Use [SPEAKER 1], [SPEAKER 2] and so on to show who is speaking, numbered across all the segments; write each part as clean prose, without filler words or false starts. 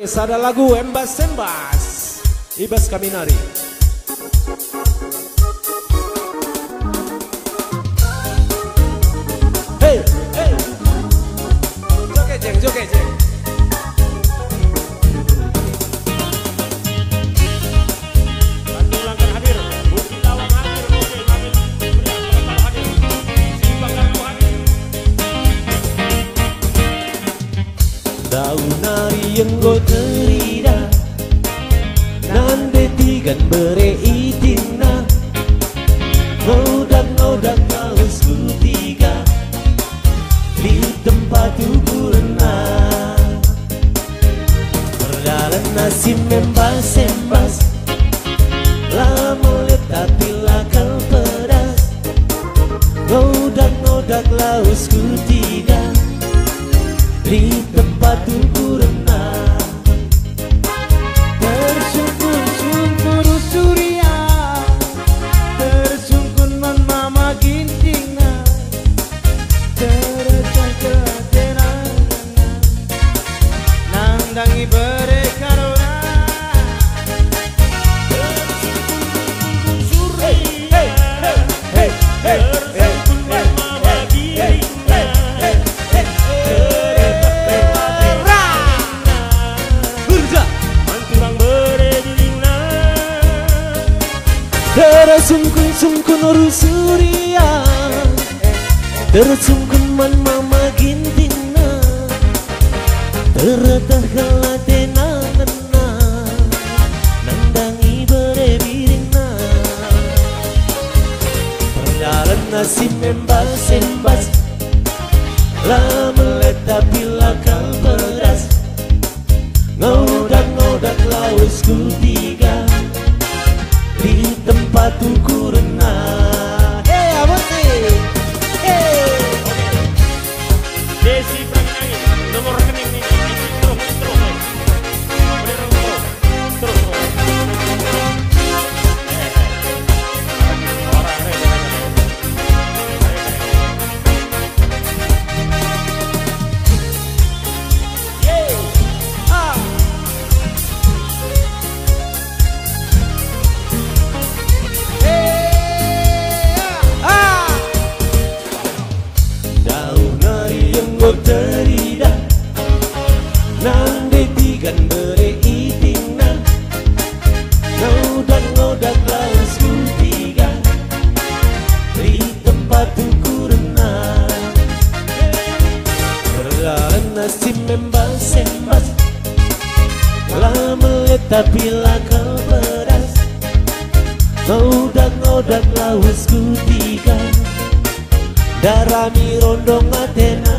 [SPEAKER 1] Ada lagu Embas-Embas Ibas Kaminari. Hey, hey. Joget jeng, joget jeng. Bantu langkah hadir, Bukti Lawang hadir, oke, kami berikan hadir, si Bangkaru hadir.
[SPEAKER 2] Daun nari yang go terida nande tigan bere itina ngodak haus tiga di tempat ukurna berjalan nasi membas-embas lama tapi lakal pedas ngodak haus tiga di tempat ukurna tersungkur-sungkur surya tersungkur man mama gintingna terecah kelatena nandangi bere karona tersungkur surya tersungkur man mama gintingna tersungkun-sungkun rusuria tersungkun man mama gintina teretah kalatena kena nandangi bere birina perjalanan nasi membas-embas lama tapi lakal pedas ngodak laus tiga di tempat ukurna. Hey, apa sih? Hey. Oke.
[SPEAKER 1] Desi Pranginangi, nomor rekening nih, terus.
[SPEAKER 2] Terida nande tigan bere itina ngodak laus tiga di tempat ukurna berjalan nasi membas-embas lama tapi lakal pedas ngodak laus tiga darami rondong Athena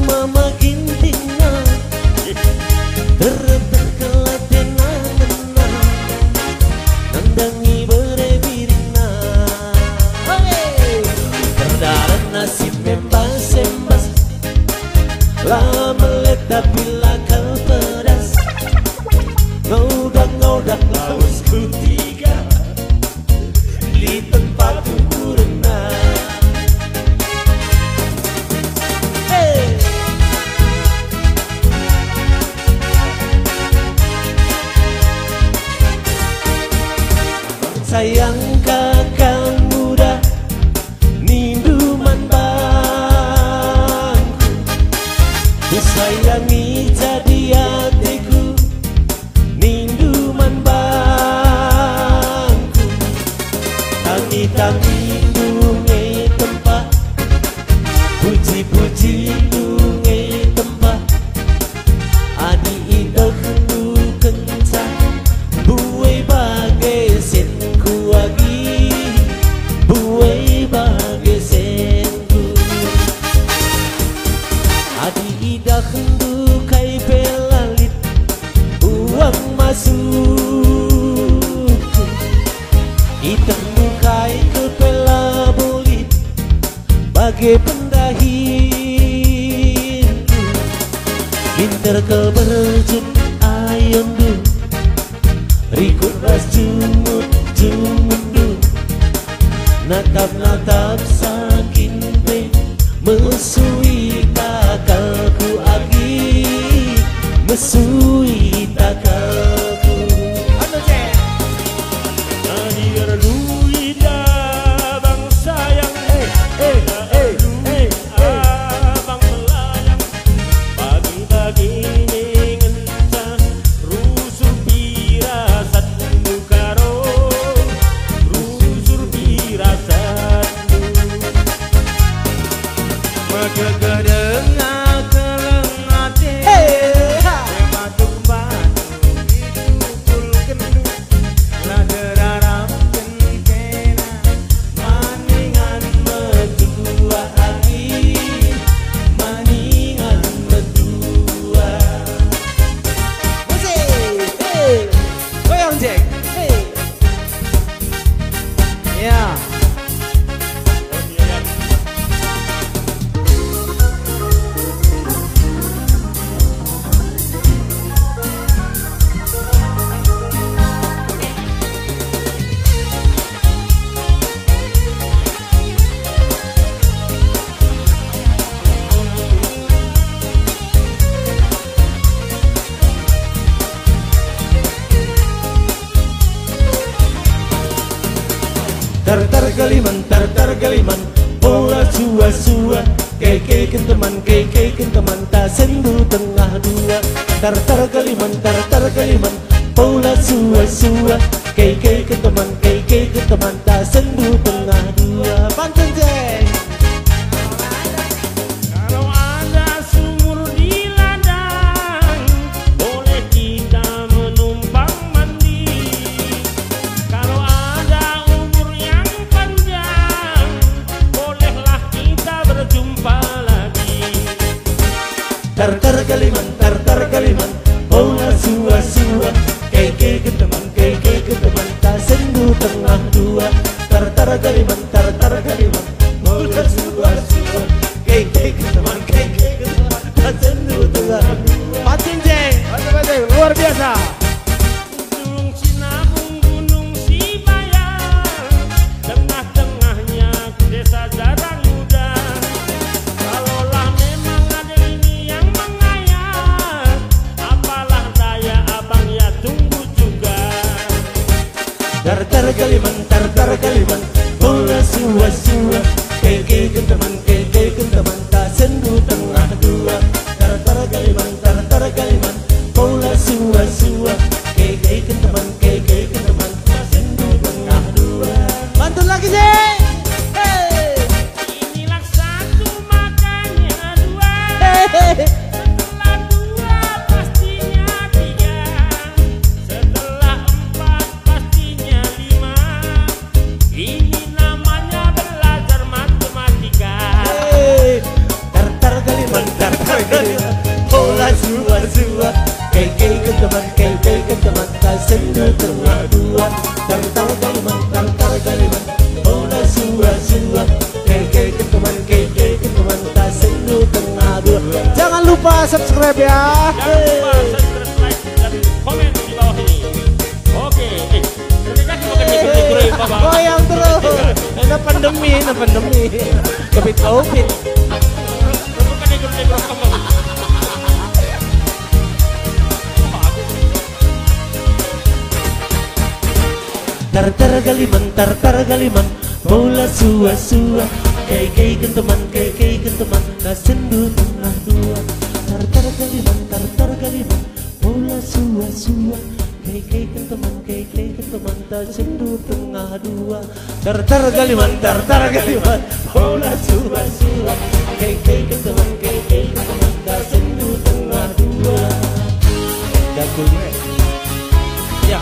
[SPEAKER 2] mama gintingna teretah kelatena nena nandangi bere birina terdarat nasib membas-embas lama tapi lakal pedas ngodak laus tiga di tempat ukurna. Sayang kakak muda ninduman bangku kusayangi jadi hatiku ninduman bangku tangi-tangi dunge tempat puji-puji dunge tempat adi indah lu kencang buai bagai sen kuat Hitam mukai kepala bulit bagai pendahin. Pinter kau berjun ayondu, rikut ras jumut-jumundu, natap-natap sakin pe, mesui takalku agi, mesui takalku.
[SPEAKER 1] Hadir duida bangsa yang abang melayang bagi-bagi ngencan rusur pirasatmu karo rusur pirasatmu maka kadang kelengate matuk batu itu kendu lah derarap kena maningan medua lagi maningan medua.
[SPEAKER 2] Musik, goyang Jack, ya. Tar galiman, bola sua-sua, keke kenteman tak sendu tengah dua. Tar galiman, bola sua-sua, keke kenteman tak sendu tengah dua. Pantun Jeng.
[SPEAKER 1] Kalau ada sumur di ladang, boleh kita menumpang mandi. Kalau ada umur yang panjang, bolehlah kita berjumpa lagi.
[SPEAKER 2] Tar galiman, bola sua-sua, keke kenteman tak sendu tengah dua. Tar galiman, bola sua-sua, keke kenteman tak sendu tengah dua. Patin Jeng, luar biasa.
[SPEAKER 1] Gunung Sinabung, Gunung Sibayang, tengah-tengahnya desa Jarang Muda. Kalaulah memang ada ini yang mengayat, apalah daya abang ya tunggu juga.
[SPEAKER 2] Tar galiman, bola sua-sua, keke kenteman tak sendu tengah dua. Tar galiman, bola sua-sua, keke kenteman tak sendu tengah dua. Mantun lagi sih.
[SPEAKER 1] Inilah satu makanya dua, setelah dua pastinya tiga, setelah empat pastinya lima. Ini namanya belajar matematika.
[SPEAKER 2] Tar galiman, bola sua-sua, keke kenteman tak sendu tengah dua. Tar galiman, bola sua-sua, keke kenteman tak sendu tengah dua. Jangan lupa subscribe ya.
[SPEAKER 1] Jangan lupa subscribe, like, dan komen di bawah ini. Oke, terima kasih bukan mikir-mikir ya, Bapak.
[SPEAKER 2] Goyang terus. Ini pandemi. Covid.
[SPEAKER 1] Bukan mikir-mikir Bapak.
[SPEAKER 2] Tar galiman, bola sua-sua, keke kenteman tak sendu tengah dua. Tar galiman, bola sua-sua, keke kenteman tak sendu tengah dua. Tar galiman, bola sua-sua, keke kenteman tak sendu tengah dua. Jago gue. Ya.